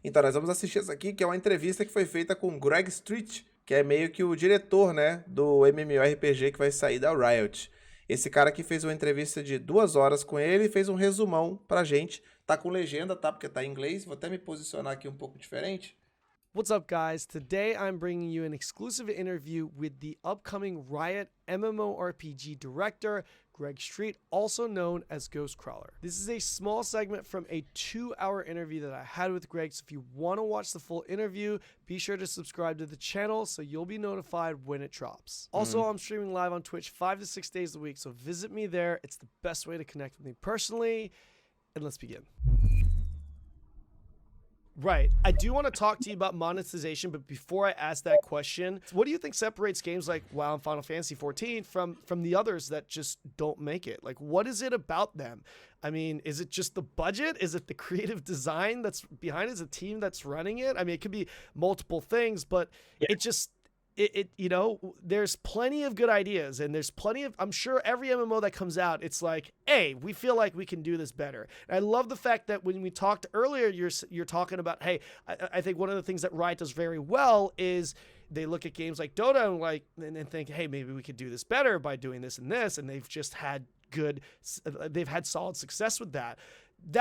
Então, nós vamos assistir essa aqui, que é uma entrevista que foi feita com o Ghostcrawler, que é meio que o diretor, né, do MMORPG que vai sair da Riot. Esse cara aqui fez uma entrevista de 2 horas com ele e fez um resumão pra gente. Tá com legenda, tá? Porque tá em inglês. Vou até me posicionar aqui um pouco diferente. What's up, guys? Today I'm bringing you an exclusive interview with the upcoming Riot MMORPG director, Greg Street, also known as Ghostcrawler. This is a small segment from a 2-hour interview that I had with Greg, so if you want to watch the full interview, be sure to subscribe to the channel so you'll be notified when it drops. Also, I'm streaming live on Twitch 5 to 6 days a week, so visit me there. It's the best way to connect with me personally, and let's begin. Right. I do want to talk to you about monetization, but before I ask that question, what do you think separates games like WoW and Final Fantasy 14 from the others that just don't make it? Like, what is it about them? I mean, is it just the budget? Is it the creative design that's behind it? Is it the team that's running it? I mean, it could be multiple things, but it just... you know, there's plenty of good ideas, and there's plenty of, I'm sure every MMO that comes out, it's like, hey, we feel like we can do this better. And I love the fact that when we talked earlier, you're talking about, hey, I think one of the things that Riot does very well is they look at games like Dota and think, hey, maybe we could do this better by doing this, and they've just had they've had solid success with that.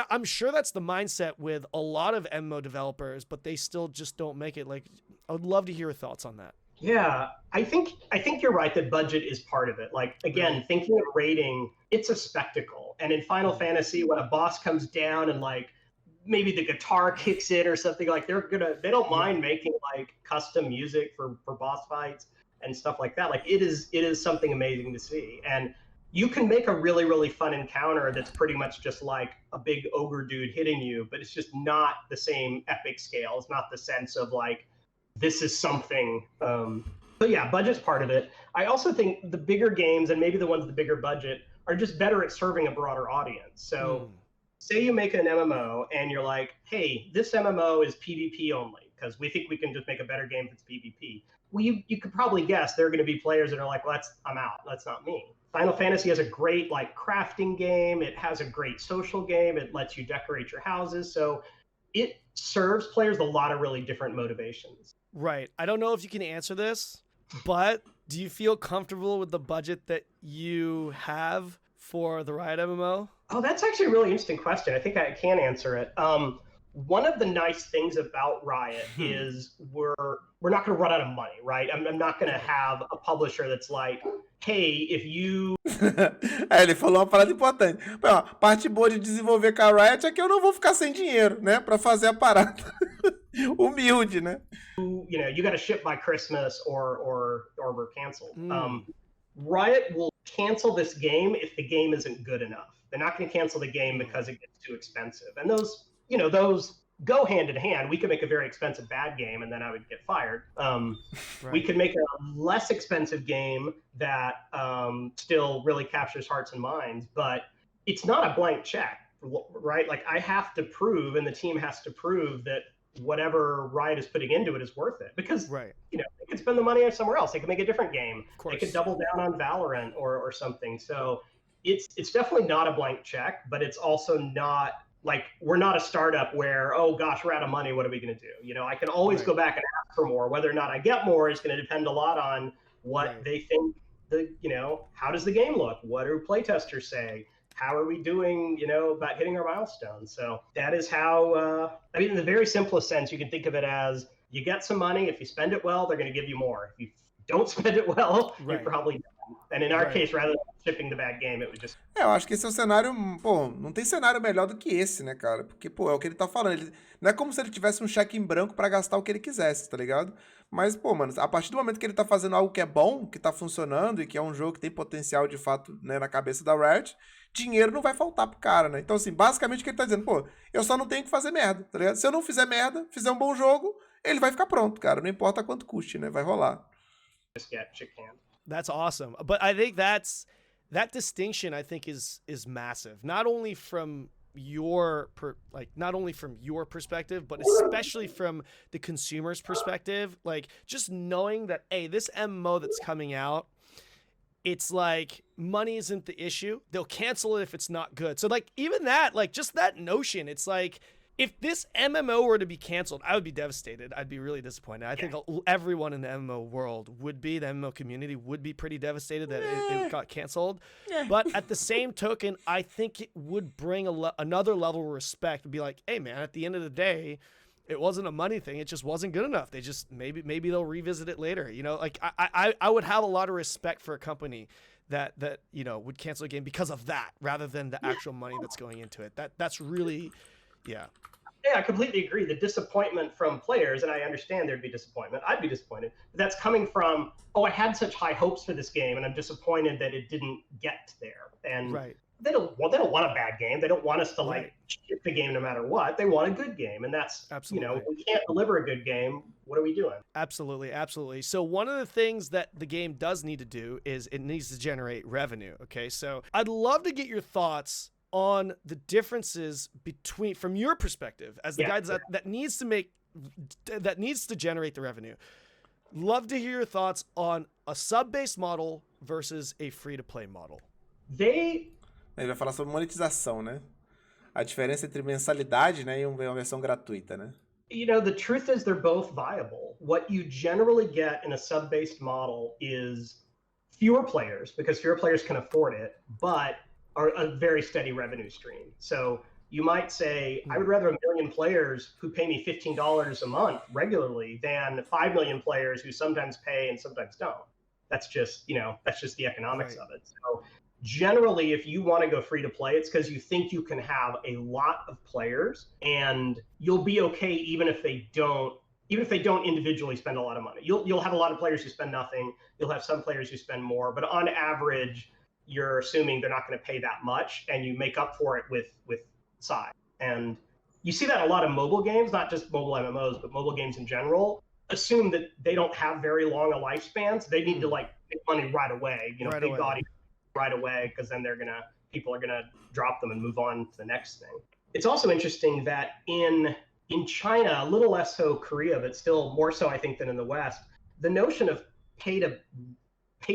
I'm sure that's the mindset with a lot of MMO developers, but they still just don't make it. Like, I would love to hear your thoughts on that. Yeah, I think you're right that budget is part of it. Like, again, thinking of rating, it's a spectacle. And in Final Fantasy, when a boss comes down and like maybe the guitar kicks in or something, like they don't mind making like custom music for boss fights and stuff like that. Like it is something amazing to see. And you can make a really, really fun encounter that's pretty much just like a big ogre dude hitting you, but it's just not the same epic scale. It's not the sense of like, this is something. But yeah, budget's part of it. I also think the bigger games, and maybe the ones with the bigger budget, are just better at serving a broader audience. So say you make an MMO and you're like, hey, this MMO is PvP only because we think we can just make a better game if it's PvP. Well, you could probably guess there are going to be players that are like, well, I'm out. That's not me. Final Fantasy has a great like crafting game. It has a great social game. It lets you decorate your houses. So it serves players a lot of really different motivations. Right. I don't know if you can answer this, but do you feel comfortable with the budget that you have for the Riot MMO? Oh, that's actually a really interesting question. I think I can answer it. One of the nice things about Riot is we're not going to run out of money, right? I'm not going to have a publisher that's like, hey, if you... Ele falou uma parada importante. Ó, parte boa de desenvolver com a Riot é que eu não vou ficar sem dinheiro, né? Pra fazer a parada. Humilde, né? You know, you got to ship by Christmas or we're canceled. Riot will cancel this game if the game isn't good enough. They're not going to cancel the game because it gets too expensive. And those go hand in hand. We could make a very expensive bad game and then I would get fired. We could make a less expensive game that still really captures hearts and minds, but it's not a blank check, right? Like I have to prove, and the team has to prove that whatever Riot is putting into it is worth it, because they could spend the money somewhere else. They could make a different game. They could double down on Valorant or something. So it's definitely not a blank check, but it's also not like we're not a startup where, oh gosh, we're out of money. What are we going to do? You know, I can always go back and ask for more. Whether or not I get more is going to depend a lot on what they think how does the game look? What do playtesters say? How are we doing, about hitting our milestones? So that is how, I mean, in the very simplest sense, you can think of it as you get some money. If you spend it well, they're going to give you more. If you don't spend it well, you're probably done. And in our case, rather than shipping the bad game, it would just... eu acho que esse é um cenário, pô, não tem cenário melhor do que esse, né, cara? Porque, pô, é o que ele tá falando. Não é como se ele tivesse um cheque em branco pra gastar o que ele quisesse, tá ligado? Mas, pô, mano, a partir do momento que ele tá fazendo algo que é bom, que tá funcionando e que é um jogo que tem potencial, de fato, né, na cabeça da Riot, dinheiro não vai faltar pro cara, né? Então, assim, basicamente o que ele tá dizendo, pô, eu só não tenho que fazer merda, tá ligado? Se eu não fizer merda, fizer um bom jogo, ele vai ficar pronto, cara. Não importa quanto custe, né? Vai rolar. That's awesome. But I think that distinction, I think, is massive. Not only from your perspective, but especially from the consumer's perspective. Like, just knowing that, hey, this MMO that's coming out, it's like money isn't the issue. They'll cancel it if it's not good. So like even that, like just that notion, it's like If this MMO were to be canceled, I would be devastated. I'd be really disappointed. I think everyone in the MMO world would be, the MMO community would be pretty devastated that it got canceled. But at the same token, I think it would bring another level of respect and be like, hey man, at the end of the day, it wasn't a money thing. It just wasn't good enough. They just, maybe they'll revisit it later. You know, like I would have a lot of respect for a company that you know, would cancel a game because of that, rather than the actual money that's going into it. That's really, yeah. Yeah, I completely agree. The disappointment from players, and I understand there'd be disappointment. I'd be disappointed. But that's coming from, I had such high hopes for this game, and I'm disappointed that it didn't get there. And they don't want a bad game. They don't want us to like ship the game no matter what. They want a good game, and that's absolutely. You know, we can't deliver a good game. What are we doing? Absolutely, absolutely. So one of the things that the game does need to do is it needs to generate revenue. Okay, so I'd love to get your thoughts on the differences between, from your perspective as the guy that needs to generate the revenue. Love to hear your thoughts on a sub-based model versus a free-to-play model. Ele vai falar sobre monetização, né? A diferença entre mensalidade, né, e uma versão gratuita, né? You know, the truth is they're both viable. What you generally get in a sub-based model is fewer players, because fewer players can afford it, but are a very steady revenue stream. So you might say, I would rather 1 million players who pay me $15 a month regularly than 5 million players who sometimes pay and sometimes don't. That's just, you know, that's just the economics of it. So generally, if you want to go free to play, it's because you think you can have a lot of players and you'll be okay even if they don't individually spend a lot of money. You'll have a lot of players who spend nothing. You'll have some players who spend more, but on average, you're assuming they're not going to pay that much, and you make up for it with size. And you see that a lot of mobile games, not just mobile MMOs, but mobile games in general, assume that they don't have very long a lifespan, so they need to like make money right away, you know, big audience right away, because then people are gonna drop them and move on to the next thing. It's also interesting that in China, a little less so Korea, but still more so I think than in the West, the notion of pay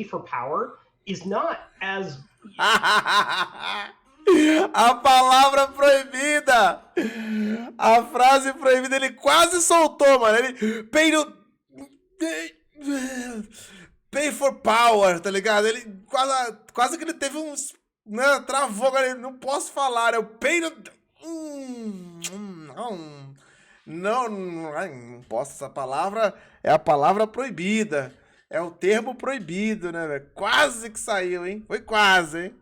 for power is not as... A palavra proibida! A frase proibida, ele quase soltou, mano. Ele... Pay for power, tá ligado? Ele quase que ele teve uns... Né, travou, agora ele não posso falar. Eu pay... Não posso. Essa palavra é a palavra proibida. É o termo proibido, né, velho? Quase que saiu, hein? Foi quase, hein?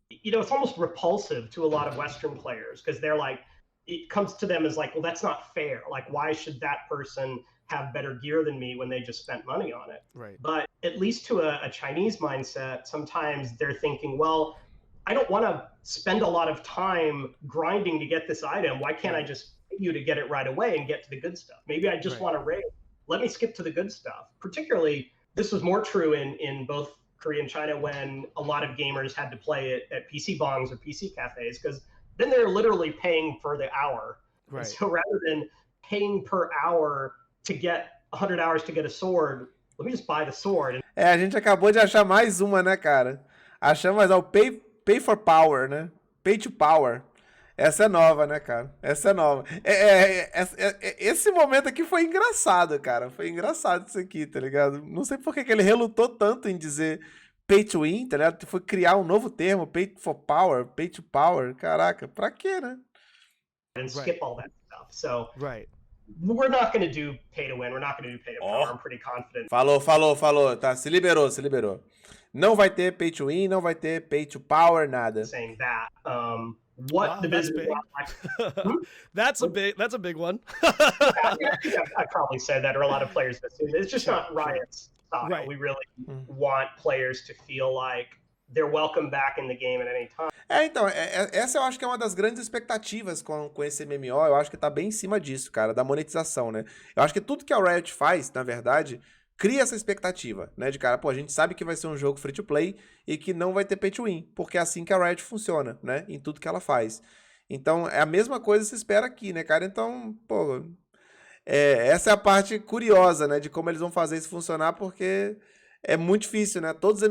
You know, it's almost repulsive to a lot of Western players because they're like, it comes to them as like, well, that's not fair. Like, why should that person have better gear than me when they just spent money on it? Right. But at least to a Chinese mindset, sometimes they're thinking, well, I don't want to spend a lot of time grinding to get this item. Why can't I just pay you to get it right away and get to the good stuff? Maybe I just want to raid. Let me skip to the good stuff. Particularly, this was more true in both Korea and China when a lot of gamers had to play it at PC bongs or PC cafes, because then they're literally paying for the hour. Right. So rather than paying per hour to get 100 hours to get a sword, let me just buy the sword. A gente acabou de achar mais uma, né, cara? Achamos o pay for power, né? Pay to power. Essa é nova, né, cara? Essa é nova. Esse momento aqui foi engraçado, cara. Foi engraçado isso aqui, tá ligado? Não sei por que ele relutou tanto em dizer pay to win, tá ligado? Foi criar um novo termo, pay for power, pay to power. Caraca, pra quê, né? And skip all that stuff. So we're not going to do pay to win. We're not going to do pay to power. I'm pretty confident. Falou. Tá, se liberou. Não vai ter pay to win, não vai ter pay to power, nada. Saying that. What the business that's a big one. I probably said that, or a lot of players assume it's just not Riot's style. Right. We really want players to feel like they're welcome back in the game at any time. Então, essa eu acho que é uma das grandes expectativas com esse MMO. Eu acho que tá bem em cima disso, cara, da monetização, né? Eu acho que tudo que a Riot faz, na verdade, cria essa expectativa, né? De cara, pô, a gente sabe que vai ser um jogo free to play e que não vai ter pay to win, porque é assim que a Riot funciona, né? Em tudo que ela faz. Então, é a mesma coisa que se espera aqui, né, cara? Então, pô, essa é a parte curiosa, né? De como eles vão fazer isso funcionar, porque é muito difícil, né? Todos os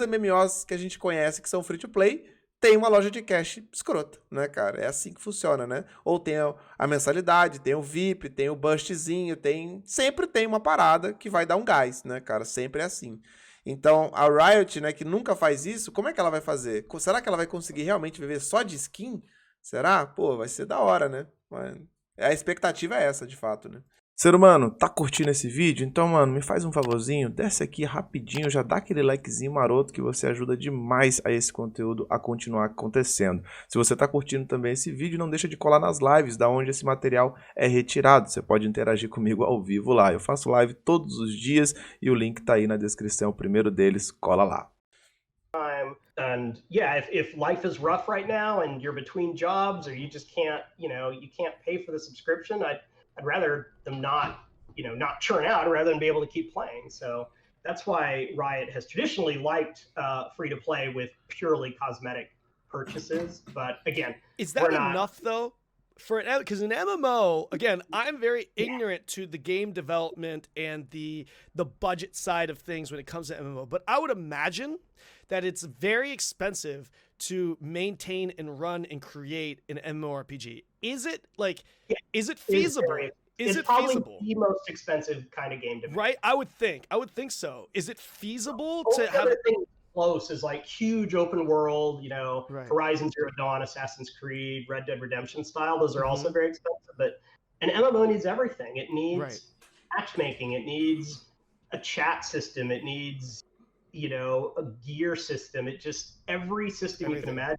MMOs que a gente conhece que são free to play tem uma loja de cash escrota, né, cara? É assim que funciona, né? Ou tem a mensalidade, tem o VIP, tem o bustzinho, sempre tem uma parada que vai dar um gás, né, cara? Sempre é assim. Então, a Riot, né, que nunca faz isso, como é que ela vai fazer? Será que ela vai conseguir realmente viver só de skin? Será? Pô, vai ser da hora, né? Mas a expectativa é essa, de fato, né? Ser humano, tá curtindo esse vídeo? Então, mano, me faz um favorzinho, desce aqui rapidinho, já dá aquele likezinho maroto que você ajuda demais a esse conteúdo a continuar acontecendo. Se você tá curtindo também esse vídeo, não deixa de colar nas lives, da onde esse material é retirado. Você pode interagir comigo ao vivo lá. Eu faço live todos os dias e o link tá aí na descrição, o primeiro deles, cola lá. And yeah, if life is rough right now and you're between jobs or you just can't, you can't pay for the subscription, I'd rather them not churn out rather than be able to keep playing. So that's why Riot has traditionally liked free to play with purely cosmetic purchases. But again, is that enough though? Because an MMO, again, I'm very ignorant to the game development and the budget side of things when it comes to MMO, but I would imagine that it's very expensive to maintain and run and create an MMORPG. Is it feasible? Is it probably feasible? The most expensive kind of game to make. Right? I would think so. Is it feasible to have everything close is like huge open world, Right. Horizon Zero Dawn, Assassin's Creed, Red Dead Redemption style. Those are also very expensive, but an MMO needs everything. It needs matchmaking, it needs a chat system, it needs a gear system. It just every system you can imagine.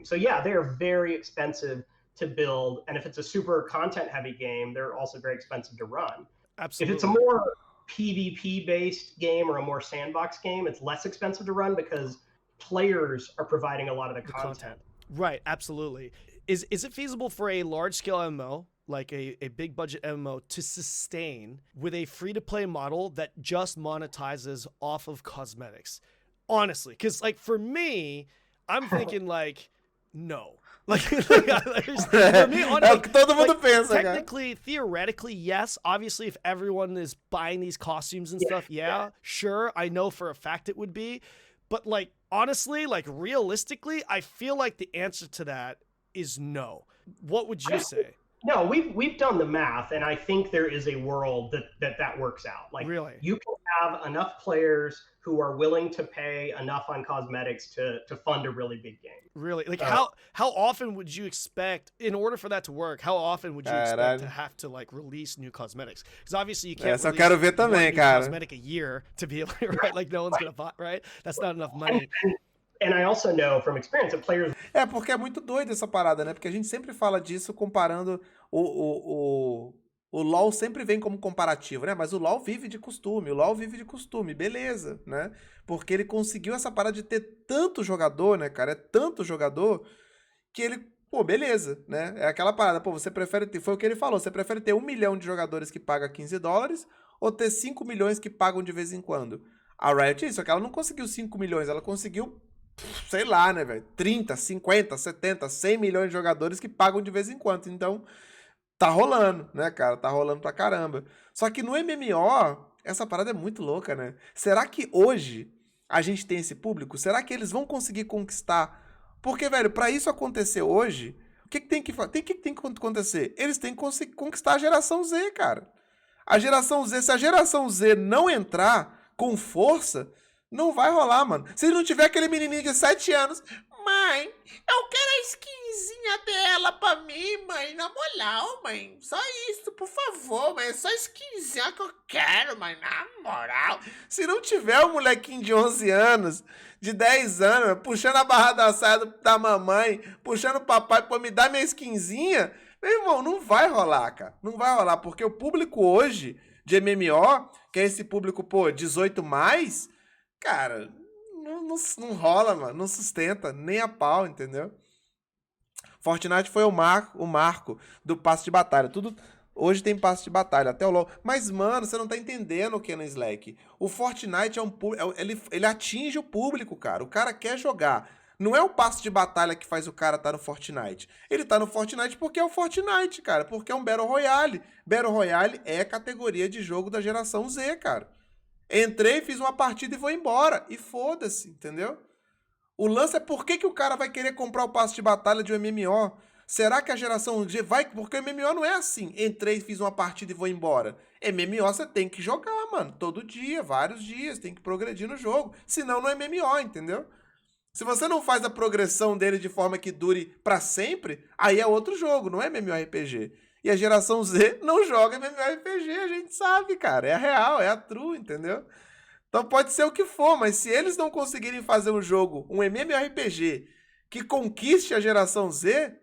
So yeah, they're very expensive to build, and if it's a super content heavy game, they're also very expensive to run. Absolutely. If it's a more PvP based game or a more sandbox game, it's less expensive to run because players are providing a lot of the content. Right, absolutely. Is it feasible for a large scale MMO, like a big budget MMO, to sustain with a free to play model that just monetizes off of cosmetics? Honestly, because like for me, I'm thinking like no. For me, honestly, technically, theoretically, yes. Obviously, if everyone is buying these costumes and stuff, sure. I know for a fact it would be. But like honestly, like realistically, I feel like the answer to that is no. What would you say? No, we've done the math, and I think there is a world that works out. Like, really, you can have enough players who are willing to pay enough on cosmetics to fund a really big game. Really, like how often would you expect, in order for that to work? How often would you expect to have to like release new cosmetics? Because obviously you can't release one new cosmetic a year to be able to, right? Like no one's gonna buy, right? That's not enough money. And I also know from experience that players... porque é muito doido essa parada, né? Porque a gente sempre fala disso comparando o LoL sempre vem como comparativo, né? Mas o LoL vive de costume, beleza, né? Porque ele conseguiu essa parada de ter tanto jogador, né, cara? É tanto jogador que ele, pô, beleza, né? É aquela parada, pô, você prefere ter, foi o que ele falou, você prefere ter 1 milhão de jogadores que paga $15 ou ter 5 milhões que pagam de vez em quando? A Riot é isso, só que ela não conseguiu 5 milhões, ela conseguiu, sei lá, né, velho? 30, 50, 70, 100 milhões de jogadores que pagam de vez em quando. Então, tá rolando, né, cara? Tá rolando pra caramba. Só que no MMO, essa parada é muito louca, né? Será que hoje a gente tem esse público? Será que eles vão conseguir conquistar? Porque, velho, pra isso acontecer hoje, o que tem que acontecer? Eles têm que conquistar a geração Z, cara. A geração Z, se a geração Z não entrar com força, não vai rolar, mano. Se não tiver aquele menininho de 7 anos... Mãe, eu quero a skinzinha dela pra mim, mãe. Na moral, mãe. Só isso, por favor, mãe. É só skinzinha que eu quero, mãe. Na moral. Se não tiver um molequinho de 11 anos, de 10 anos, puxando a barra da saia da mamãe, puxando o papai pra me dar minha skinzinha, meu irmão, não vai rolar, cara. Não vai rolar, porque o público hoje de MMO, que é esse público, pô, 18+, cara... Não rola, mano. Não sustenta nem a pau, entendeu? Fortnite foi o marco do passe de batalha. Tudo hoje tem passe de batalha, até o LoL. Mas, mano, você não tá entendendo o que é no Slack. O Fortnite ele atinge o público, cara. O cara quer jogar. Não é o passe de batalha que faz o cara tá no Fortnite. Ele tá no Fortnite porque é o Fortnite, cara. Porque é um Battle Royale. Battle Royale é categoria de jogo da geração Z, cara. Entrei, fiz uma partida e vou embora. E foda-se, entendeu? O lance é por que o cara vai querer comprar o passe de batalha de um MMO? Será que a geração G vai... Porque o MMO não é assim. Entrei, fiz uma partida e vou embora. MMO você tem que jogar, mano. Todo dia, vários dias. Tem que progredir no jogo. Senão não é MMO, entendeu? Se você não faz a progressão dele de forma que dure pra sempre, aí é outro jogo, não é MMORPG. E a geração Z não joga MMORPG, a gente sabe, cara. É a real, é a true, entendeu? Então pode ser o que for, mas se eles não conseguirem fazer um jogo, um MMORPG, que conquiste a geração Z,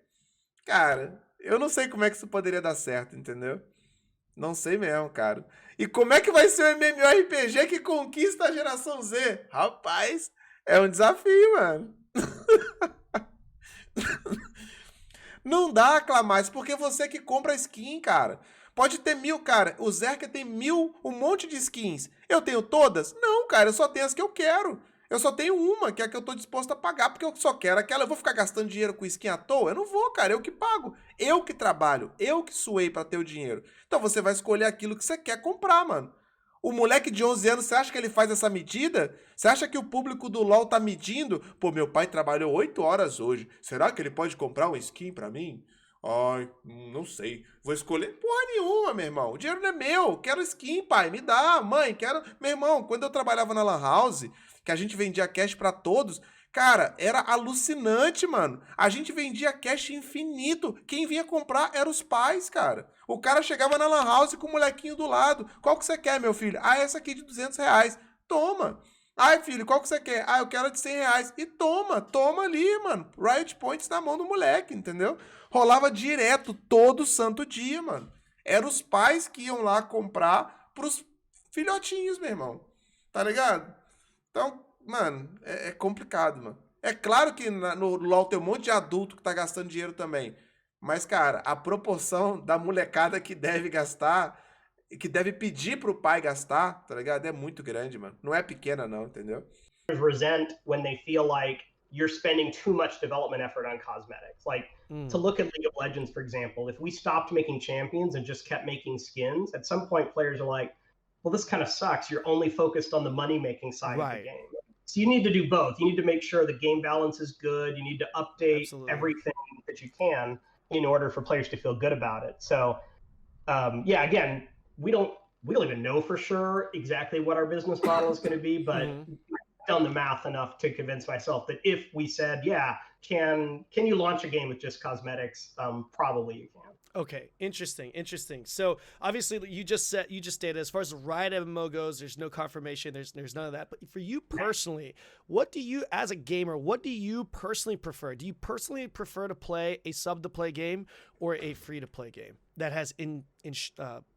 cara, eu não sei como é que isso poderia dar certo, entendeu? Não sei mesmo, cara. E como é que vai ser o MMORPG que conquista a geração Z? Rapaz, é um desafio, mano. Não dá, Clamais, porque você que compra skin, cara. Pode ter 1000, cara. O Zerker tem 1000, um monte de skins. Eu tenho todas? Não, cara, eu só tenho as que eu quero. Eu só tenho uma, que é a que eu tô disposto a pagar, porque eu só quero aquela. Eu vou ficar gastando dinheiro com skin à toa? Eu não vou, cara, eu que pago. Eu que trabalho, eu que suei pra ter o dinheiro. Então você vai escolher aquilo que você quer comprar, mano. O moleque de 11 anos, você acha que ele faz essa medida? Você acha que o público do LoL tá medindo? Pô, meu pai trabalhou 8 horas hoje. Será que ele pode comprar uma skin pra mim? Ai, não sei. Vou escolher porra nenhuma, meu irmão. O dinheiro não é meu. Quero skin, pai. Me dá. Mãe, quero... Meu irmão, quando eu trabalhava na Lan House, que a gente vendia cash pra todos... Cara, era alucinante, mano. A gente vendia cash infinito. Quem vinha comprar eram os pais, cara. O cara chegava na Lan House com o molequinho do lado. Qual que você quer, meu filho? Ah, essa aqui de R$200. Toma. Ai, filho, qual que você quer? Ah, eu quero a de R$100. E toma. Toma ali, mano. Riot Points na mão do moleque, entendeu? Rolava direto, todo santo dia, mano. Eram os pais que iam lá comprar pros filhotinhos, meu irmão. Tá ligado? Então... Mano, é complicado, mano. É claro que no LoL tem um monte de adulto que tá gastando dinheiro também. Mas, cara, a proporção da molecada que deve gastar, que deve pedir pro pai gastar, tá ligado? É muito grande, mano. Não é pequena, não, entendeu? Resent when they feel like you're spending too much development effort on cosmetics. Like, to look at League of Legends, for example, if we stopped making champions and just kept making skins, at some point players are like, well, this kind of sucks. You're only focused on the money-making side of the game. So you need to do both. You need to make sure the game balance is good. You need to update everything that you can in order for players to feel good about it. So, yeah, again, we don't even know for sure exactly what our business model is going to be, but I've done the math enough to convince myself that if we said, yeah, can you launch a game with just cosmetics? Probably you can. Okay, interesting. So obviously, you just stated as far as the Riot MMO goes, there's no confirmation, there's none of that. But for you personally, what do you, as a gamer, what do you personally prefer? Do you personally prefer to play a sub-to-play game or a free-to-play game that has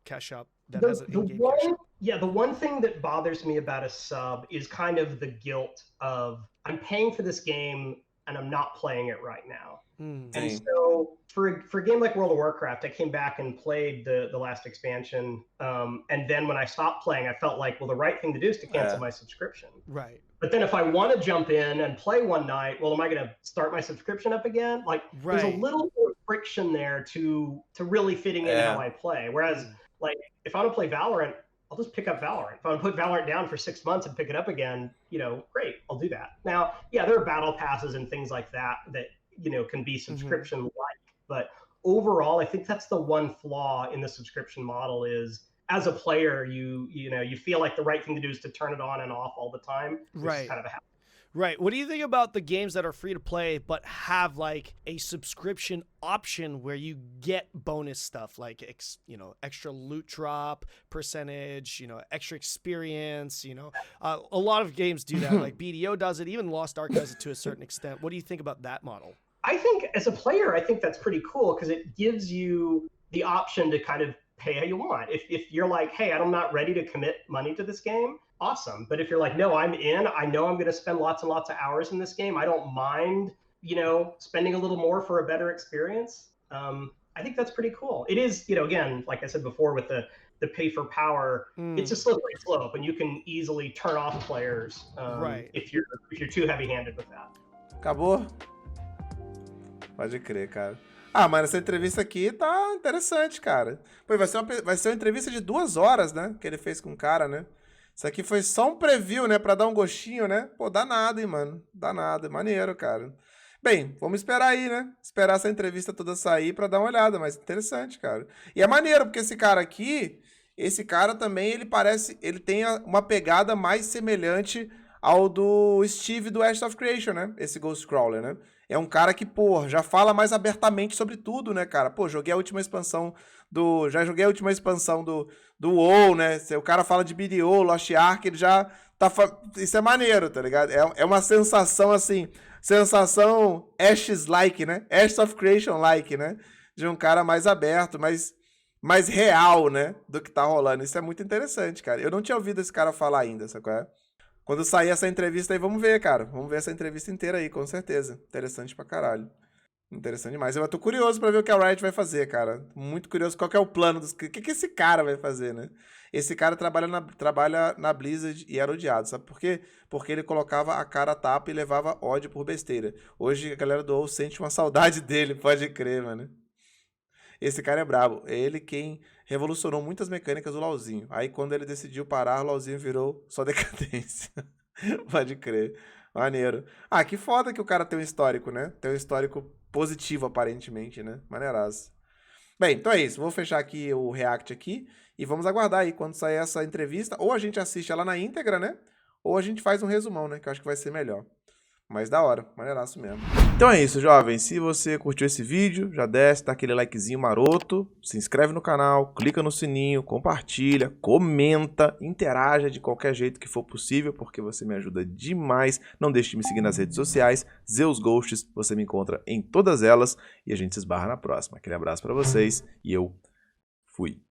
cash shop? That has an in-game cash shop? Yeah, the one thing that bothers me about a sub is kind of the guilt of I'm paying for this game and I'm not playing it right now. And so for a game like World of Warcraft, I came back and played the last expansion. And then when I stopped playing, I felt like, well, the right thing to do is to cancel my subscription. Right. But then if I want to jump in and play one night, well, am I going to start my subscription up again? Like, there's a little bit of friction there to really fitting in how I play. Whereas, like, if I want to play Valorant, I'll just pick up Valorant. If I want to put Valorant down for 6 months and pick it up again, great, I'll do that. Now, yeah, there are battle passes and things like that can be subscription-like. But overall, I think that's the one flaw in the subscription model is, as a player, you feel like the right thing to do is to turn it on and off all the time. Right. Kind of a habit. Right. What do you think about the games that are free to play but have like a subscription option where you get bonus stuff like extra loot drop percentage, extra experience, a lot of games do that. Like BDO does it, even Lost Ark does it to a certain extent. What do you think about that model? I think as a player, I think that's pretty cool because it gives you the option to kind of pay how you want. If you're like, hey, I'm not ready to commit money to this game, awesome. But if you're like, no, I'm in, I know I'm going to spend lots and lots of hours in this game. I don't mind, spending a little more for a better experience. I think that's pretty cool. It is, again, like I said before, with the pay for power, it's a slippery slope, and you can easily turn off players if you're too heavy-handed with that. Acabou? Pode crer, cara. Ah, mas essa entrevista aqui tá interessante, cara. Pô, vai ser uma entrevista de 2 horas, né? Que ele fez com o cara, né? Isso aqui foi só um preview, né? Pra dar um gostinho, né? Pô, dá nada, hein, mano. Dá nada. Maneiro, cara. Bem, vamos esperar aí, né? Esperar essa entrevista toda sair pra dar uma olhada, mas interessante, cara. E é maneiro, porque esse cara aqui, esse cara também, ele parece, ele tem uma pegada mais semelhante ao do Steve do Ash of Creation, né? Esse Ghostcrawler, né? É um cara que, pô, já fala mais abertamente sobre tudo, né, cara? Pô, joguei a última expansão já joguei a última expansão do WoW, né? Se o cara fala de BDO, Lost Ark, ele já tá... Isso é maneiro, tá ligado? É uma sensação, assim... Sensação Ashes-like, né? Ash of Creation-like, né? De um cara mais aberto, mais real, né? Do que tá rolando. Isso é muito interessante, cara. Eu não tinha ouvido esse cara falar ainda, sabe qual é? Quando sair essa entrevista aí, vamos ver, cara. Vamos ver essa entrevista inteira aí, com certeza. Interessante pra caralho. Interessante demais. Eu tô curioso pra ver o que a Riot vai fazer, cara. Muito curioso qual que é o plano dos... O que esse cara vai fazer, né? Esse cara trabalha na Blizzard e era odiado, sabe por quê? Porque ele colocava a cara a tapa e levava ódio por besteira. Hoje a galera do WoW sente uma saudade dele, pode crer, mano. Esse cara é brabo. É ele quem revolucionou muitas mecânicas do LoLzinho. Aí quando ele decidiu parar, o LoLzinho virou só decadência. Pode crer. Maneiro. Ah, que foda que o cara tem um histórico, né? Tem um histórico positivo, aparentemente, né? Maneiraço. Bem, então é isso. Vou fechar aqui o react aqui e vamos aguardar aí quando sair essa entrevista. Ou a gente assiste ela na íntegra, né? Ou a gente faz um resumão, né? Que eu acho que vai ser melhor. Mas da hora, maneiraço mesmo. Então é isso, jovens. Se você curtiu esse vídeo, já desce, dá aquele likezinho maroto, se inscreve no canal, clica no sininho, compartilha, comenta, interaja de qualquer jeito que for possível, porque você me ajuda demais. Não deixe de me seguir nas redes sociais, Zeus Ghostz, você me encontra em todas elas e a gente se esbarra na próxima. Aquele abraço pra vocês e eu fui.